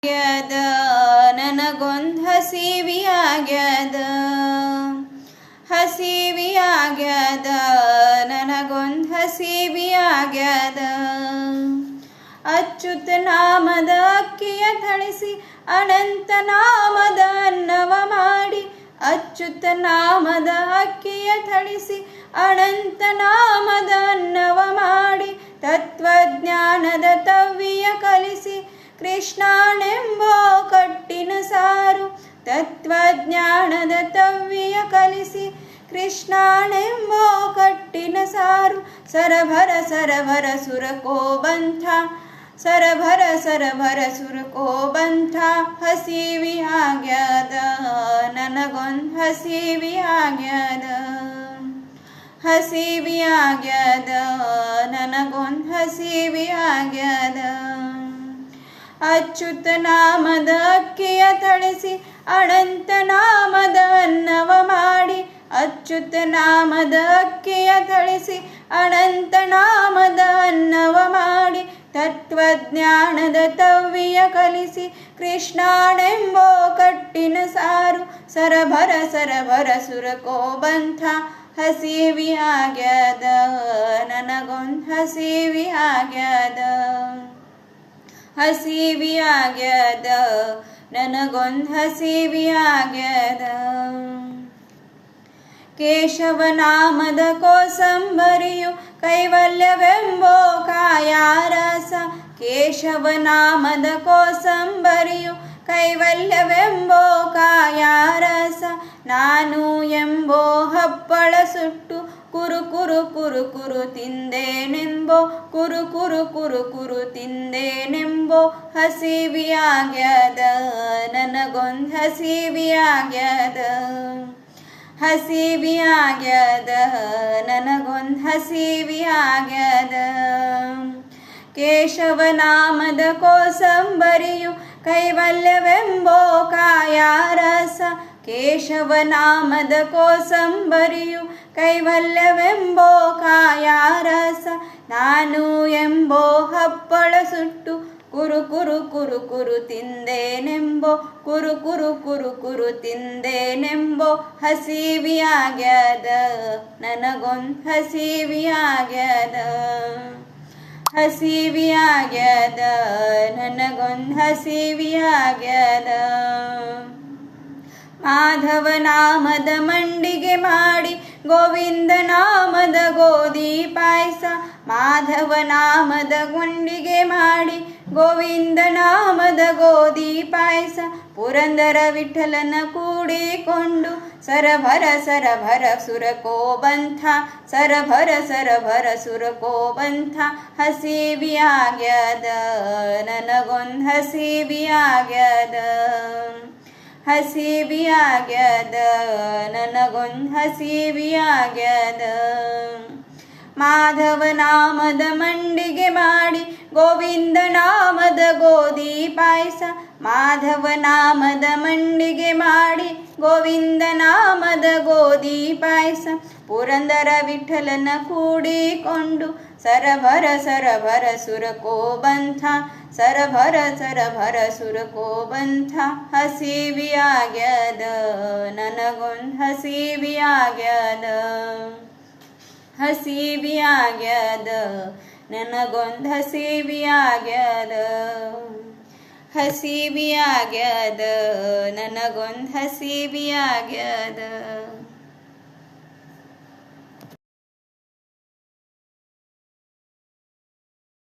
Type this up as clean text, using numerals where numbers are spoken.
ಆಗ್ಯದ ನನಗೊಂದು ಹಸಿವಿಯಾಗ್ಯದ ಹಸಿವಿಯಾಗ್ಯದ ನನಗೊಂದು ಹಸಿವಿಯಾಗ್ಯದ ಅಚ್ಯುತ ನಾಮದ ಅಕ್ಕಿಯ ಥಳಿಸಿ ಅನಂತ ನಾಮದ ಅನ್ನವ ಮಾಡಿ ಅಚ್ಯುತ ನಾಮದ ಅಕ್ಕಿಯ ಥಳಿಸಿ ಅನಂತ ನಾಮದ ಅನ್ನವ ಮಾಡಿ ತತ್ವಜ್ಞಾನದ ತವ್ವಿಯ ಕಲಿಸಿ ಕೃಷ್ಣನೆಂಬೋ ಕಟ್ಟಿನ ಸಾರು ತತ್ವಜ್ಞಾನದ ತವ್ವಿಯ ಕಲಿಸಿ ಕೃಷ್ಣನೆಂಬೋ ಕಟ್ಟಿನ ಸಾರು ಸರಭರ ಸರಭರ ಸುರಕೋ ಬಂಥ ಸರಭರ ಸರಭರ ಸುರಕೋ ಬಂಥ ಹಸಿವಿಯಾಗ್ಯದ ನನಗೊಂದು ಹಸಿವಿಯಾಗ್ಯದ ಹಸಿವಿಯಾಗ್ಯದ ನನಗೊಂದು ಹಸಿವಿಯಾಗ್ಯದ ಅಚ್ಯುತ ನಾಮದ ಅಕ್ಕಿಯ ಥಳಿಸಿ ಅನಂತ ನಾಮದ ಅನ್ನವ ಮಾಡಿ ಅಚ್ಯುತ ನಾಮದ ಅಕ್ಕಿಯ ಥಳಿಸಿ ಅನಂತ ನಾಮದ ಅನ್ನವ ಮಾಡಿ ತತ್ವಜ್ಞಾನದ ತವ್ವಿಯ ಕಲಿಸಿ ಕೃಷ್ಣನೆಂಬೋ ಕಟ್ಟಿನ ಸಾರು ಸರಭರ ಸರಭರ ಸುರಕೋ ಬಂಥ ಹಸಿವಿಯಾಗ್ಯದ ನನಗೊಂದು ಹಸಿವಿಯಾಗ್ಯದ ಹಸಿವಿಯಾಗ್ಯದ ನನಗೊಂದು ಹಸಿವಿಯಾಗ್ಯದ ಕೇಶವನಾಮದ ಕೋಸಂಬರಿಯು ಕೈವಲ್ಯವೆಂಬೋ ಕಾಯಾರಸ ಕೇಶವನಾಮದ ಕೋಸಂಬರಿಯು ಕೈವಲ್ಯವೆಂಬೋ ಕಾಯಾರಸ ನಾನು ಎಂಬೋ ಹಪ್ಪಳ ಸುಟ್ಟು ಕುರು ಕುರು ಕುರು ಕುರು ತಿಂದೇನೆಂಬೋ ಕುರು ಕುರು ಕುರು ಕುರು ತಿಂದೇನೆಂಬೋ ಹಸಿವಿಯಾಗ್ಯದ ನನಗೊಂದು ಹಸಿವಿಯಾಗ್ಯದ ಹಸಿವಿಯಾಗ್ಯದ ನನಗೊಂದು ಹಸಿವಿಯಾಗ್ಯದ ಕೇಶವನಾಮದ ಕೋಸಂಬರಿಯು ಕೈವಲ್ಯವೆಂಬೋ ಕಾಯಾರಸ ಕೇಶವನಾಮದ ಕೋಸಂಬರಿಯು ಕೈವಲ್ಯವೆಂಬೋ ಕಾಯಾರಸ ನಾನು ಎಂಬೋ ಹಪ್ಪಳ ಸುಟ್ಟು ಕುರು ಕುರು ಕುರು ಕುರು ತಿಂದೇನೆಂಬೋ ಕುರು ಕುರು ಕುರು ಕುರು ತಿಂದೇನೆಂಬೋ ಹಸಿವಿಯಾಗ್ಯದ ನನಗೊಂದು ಹಸಿವಿಯಾಗ್ಯದ ಹಸಿವಿಯಾಗ್ಯದ ನನಗೊಂದು ಹಸಿವಿಯಾಗ್ಯದ ಮಾಧವ ನಾಮದ ಮಂಡಿಗೆ ಮಾಡಿ ಗೋವಿಂದ ನಾಮದ ಗೋಧಿ ಪಾಯಸ ಮಾಧವ ನಾಮದ ಗುಂಡಿಗೆ ಮಾಡಿ ಗೋವಿಂದ ನಾಮದ ಗೋಧಿ ಪಾಯಸ ಪುರಂದರ ವಿಠಲನ ಕೂಡಿಕೊಂಡು ಸರಭರ ಸರಭರ ಸುರಕೋ ಬಂಥ ಸರಭರ ಸರಭರ ಸುರಕೋ ಬಂಥ ಹಸಿವಿಯಾಗ್ಯದ ನನಗೊಂದು ಹಸಿವಿಯಾಗ್ಯದ ಹಸಿವಿಯಾಗ್ಯದ ನನಗೊಂದು ಹಸಿವಿಯಾಗ್ಯದ ಮಾಧವ ನಾಮದ ಮಂಡಿಗೆ ಮಾಡಿ ಗೋವಿಂದ ನಾಮದ ಗೋಧಿ ಪಾಯಸ ಮಾಧವ ನಾಮದ ಮಂಡಿಗೆ ಮಾಡಿ ಗೋವಿಂದ ನಾಮದ ಗೋಧಿ ಪಾಯಸ ಪುರಂದರ ವಿಠಲನ ಕೂಡಿಕೊಂಡು ಸರಭರ ಸರಭರ ಸುರಕೋ ಬಂಥ ಸರಭರ ಸರಭರ ಸುರಕೋ ಬಂಥ ಹಸಿವಿಯಾಗ್ಯದ ನನಗೊಂದು ಹಸಿವಿಯಾಗ್ಯದ ಹಸಿವಿಯಾಗ್ಯದ ನನಗೊಂದು ಹಸಿವಿಯಾಗ್ಯದ ಹಸಿವಿಯಾಗ್ಯದ ನನಗೊಂದು ಹಸಿವಿಯಾಗ್ಯದ